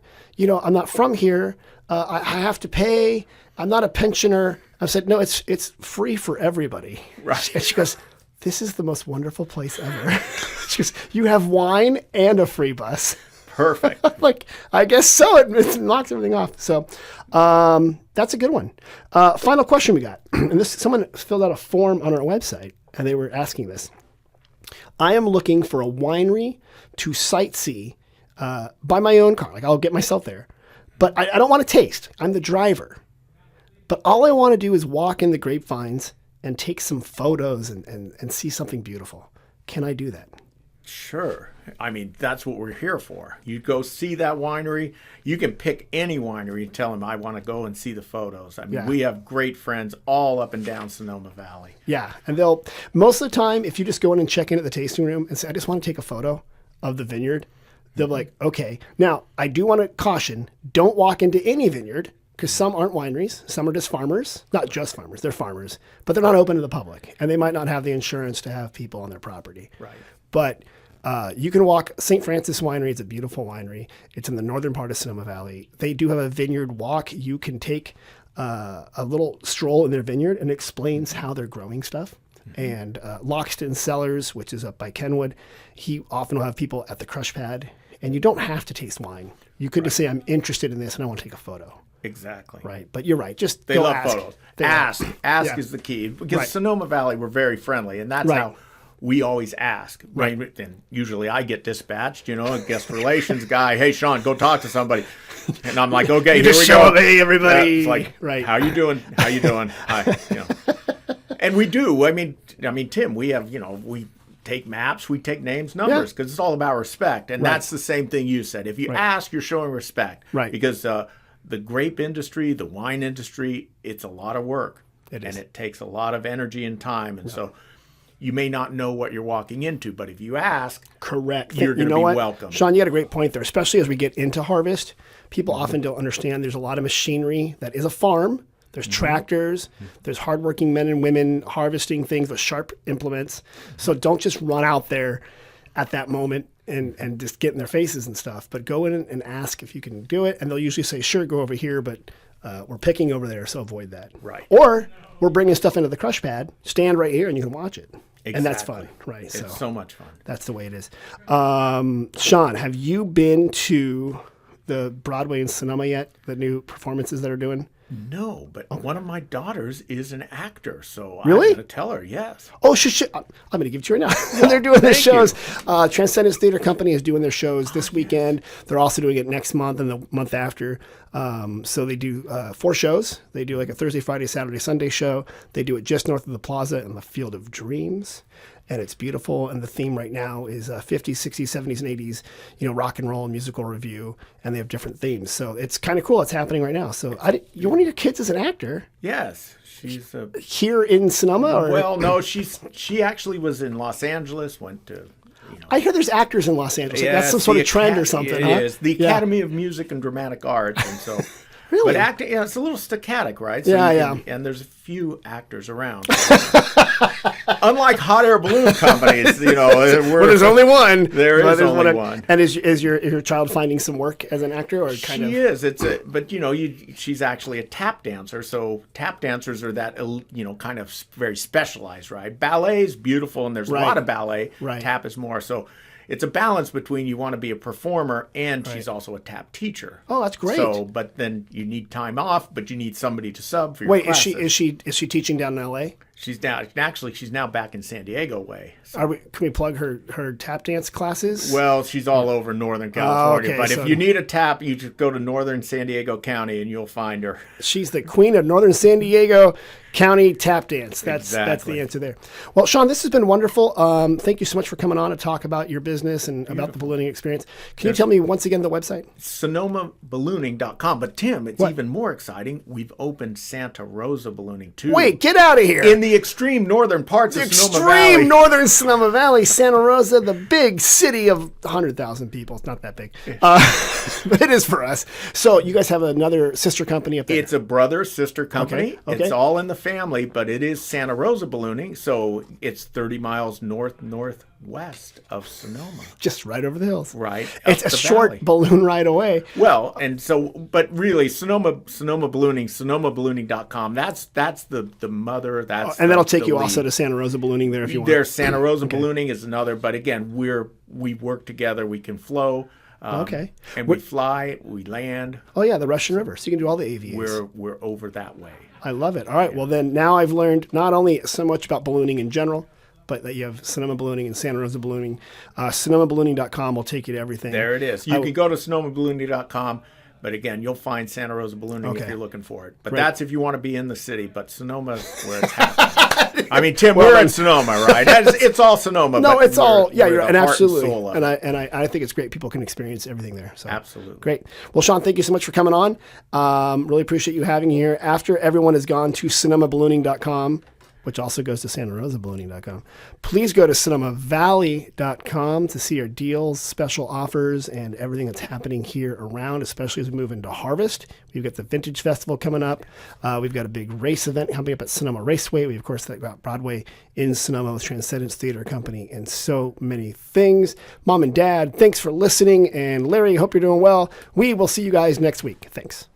from here. I have to pay. I'm not a pensioner. I said, no, it's free for everybody. Right. And she goes, this is the most wonderful place ever. She goes, you have wine and a free bus. Perfect. Like, I guess so. It knocks everything off. So that's a good one. Final question we got. And someone filled out a form on our website, and they were asking this. I am looking for a winery to sightsee by my own car. Like, I'll get myself there. But I don't want to taste. I'm the driver. But all I want to do is walk in the grapevines and take some photos and see something beautiful. Can I do that? Sure. I mean, that's what we're here for. You go see that winery. You can pick any winery and tell them, I want to go and see the photos. I mean, we have great friends all up and down Sonoma Valley. Yeah. And most of the time, if you just go in and check in at the tasting room and say, I just want to take a photo of the vineyard, they'll be like, okay. Now, I do want to caution, don't walk into any vineyard, because some aren't wineries. Some are just farmers. Not just farmers. They're farmers. But they're not open to the public. And they might not have the insurance to have people on their property. Right. But you can walk St. Francis Winery. It's a beautiful winery. It's in the northern part of Sonoma Valley. They do have a vineyard walk. You can take a little stroll in their vineyard and explains how they're growing stuff. And Loxton Cellars, which is up by Kenwood, he often will have people at the crush pad. And you don't have to taste wine. You could just say, I'm interested in this and I want to take a photo. Exactly. Right. But you're right. Just they go love ask. photos. Ask is the key. Because Sonoma Valley, we're very friendly. And that's how we always ask. Right. And usually I get dispatched, a guest relations guy. Hey, Sean, go talk to somebody. And I'm like, okay, you here just we show go. Up, hey, everybody. It's like, how you doing? How you doing? Hi. And we do. I mean, Tim, we have, we take maps, we take names, numbers, because it's all about respect. And that's the same thing you said. If you ask, you're showing respect. Right. Because the grape industry, the wine industry, it's a lot of work. It is. And it takes a lot of energy and time. And so you may not know what you're walking into, but if you ask, correct, you're going to be welcome. Sean, you had a great point there, especially as we get into harvest. People often don't understand there's a lot of machinery that is a farm. There's tractors, there's hardworking men and women harvesting things with sharp implements. So don't just run out there at that moment and just get in their faces and stuff, but go in and ask if you can do it. And they'll usually say, sure, go over here, but we're picking over there, so avoid that. Right. Or we're bringing stuff into the crush pad, stand right here and you can watch it. Exactly. And that's fun, right? It's so much fun. That's the way it is. Sean, have you been to the Broadway in Sonoma yet, the new performances that are doing? No, but one of my daughters is an actor, so really? I'm going to tell her, yes. Oh, I'm going to give it to her now. They're doing their shows. Transcendence Theater Company is doing their shows this weekend. They're also doing it next month and the month after. So they do 4 shows. They do like a Thursday, Friday, Saturday, Sunday show. They do it just north of the plaza in the Field of Dreams. And it's beautiful. And the theme right now is 50s, 60s, 70s, and 80s, rock and roll and musical review. And they have different themes. So it's kind of cool. It's happening right now. So you one of your kids is an actor? Yes. She's here in Sonoma? Or? Well, no, she actually was in Los Angeles, went to... I hear there's actors in Los Angeles. That's some sort of trend or something. It is. The Academy of Music and Dramatic Arts. And so... Really? But acting, it's a little staccatic, right? So and there's a few actors around. Unlike hot air balloon companies, well, there's only one. There is only one. And is your child finding some work as an actor, or kind of? She is. But she's actually a tap dancer. So tap dancers are that kind of very specialized, right? Ballet is beautiful, and there's a lot of ballet. Right. Tap is more so. It's a balance between you want to be a performer and she's also a tap teacher. Oh, that's great. So, but then you need time off, but you need somebody to sub for your classes. Is she teaching down in L.A.? She's now back in San Diego way. So. Can we plug her tap dance classes? Well, she's all over Northern California. Okay, but if you need a tap, you just go to Northern San Diego County and you'll find her. She's the queen of Northern San Diego County tap dance. That's the answer there. Well, Sean, this has been wonderful. Thank you so much for coming on to talk about your business and about the ballooning experience. Can you tell me once again the website? SonomaBallooning.com. But Tim, it's even more exciting. We've opened Santa Rosa Ballooning too. Wait, get out of here! In the extreme northern parts of Sonoma Valley. Extreme northern Sonoma Valley, Santa Rosa, the big city of 100,000 people. It's not that big. But it is for us. So you guys have another sister company up there? It's a brother-sister company. Okay. It's all in the family, but it is Santa Rosa Ballooning, so it's 30 miles northwest of Sonoma. Just right over the hills. Right. It's a short balloon ride away. Well, and so, but really, Sonoma Ballooning, SonomaBallooning.com, that's the mother, and that'll take you also to Santa Rosa Ballooning there if you want. There's Santa Rosa Ballooning is another, but again, we work together, we can flow. And we fly, we land. Oh yeah, the Russian River. So you can do all the AVAs. We're over that way. I love it. All right. Well, then now I've learned not only so much about ballooning in general, but that you have Sonoma Ballooning and Santa Rosa Ballooning. SonomaBallooning.com will take you to everything. There it is. You can go to SonomaBallooning.com. But again, you'll find Santa Rosa Ballooning if you're looking for it. But that's if you want to be in the city. But Sonoma's where it's happening. I mean, Tim, we're in Sonoma, right? It's all Sonoma. No, but it's all and absolutely. And I think it's great. People can experience everything there. So. Absolutely. Great. Well, Sean, thank you so much for coming on. Really appreciate you having me here. After everyone has gone to SonomaBallooning.com, which also goes to SantaRosaBallooning.com. Please go to SonomaValley.com to see our deals, special offers, and everything that's happening here around, especially as we move into harvest. We've got the Vintage Festival coming up. We've got a big race event coming up at Sonoma Raceway. We, of course, got Broadway in Sonoma with Transcendence Theater Company and so many things. Mom and Dad, thanks for listening. And Larry, hope you're doing well. We will see you guys next week. Thanks.